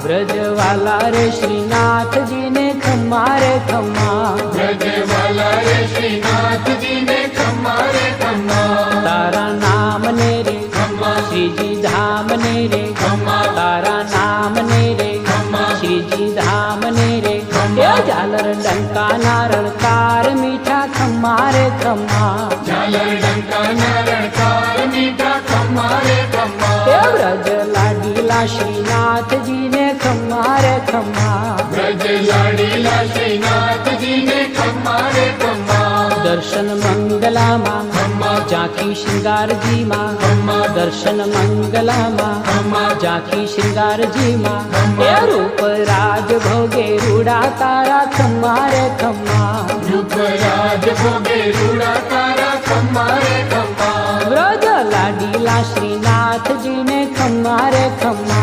ब्रजवाला रे श्रीनाथ जी ने खम्मा रे खम्मा, ब्रजवाला रे श्रीनाथ जी ने खम्मा रे खम्मा, तारा नाम ने रे खम्मा, श्री जी धाम ने रे खम्मा, तारा नाम ने रे खम्मा, श्री जी धाम ने रे खम्मा, ये झालर डंका नारण कार मीठा खम्मा रे खम्मा, झालर डंका नारणकार मीठा खम्मा रे खम्मा, ये ब्रज लाडीला श्रीनाथ जी ने खम्मा रे खम्मा, ब्रज लाडीला श्रीनाथ जी ने खम्मा रे खम्मा, दर्शन मंगला माँ खम्मा, झांकी श्रृंगार जी माँ, खम्मा, दर्शन मंगला माँ खम्मा, झांकी श्रृंगार जी माँ, खम्मा, ये रूप राज भोगे रूड़ा तारा खम्मा रे खम्मा, रूप राज भोगे रूड़ा तारा खम्मा रे खम्मा, ब्रज लाडीला श्रीनाथ जी ने खम्मा रे खम्मा,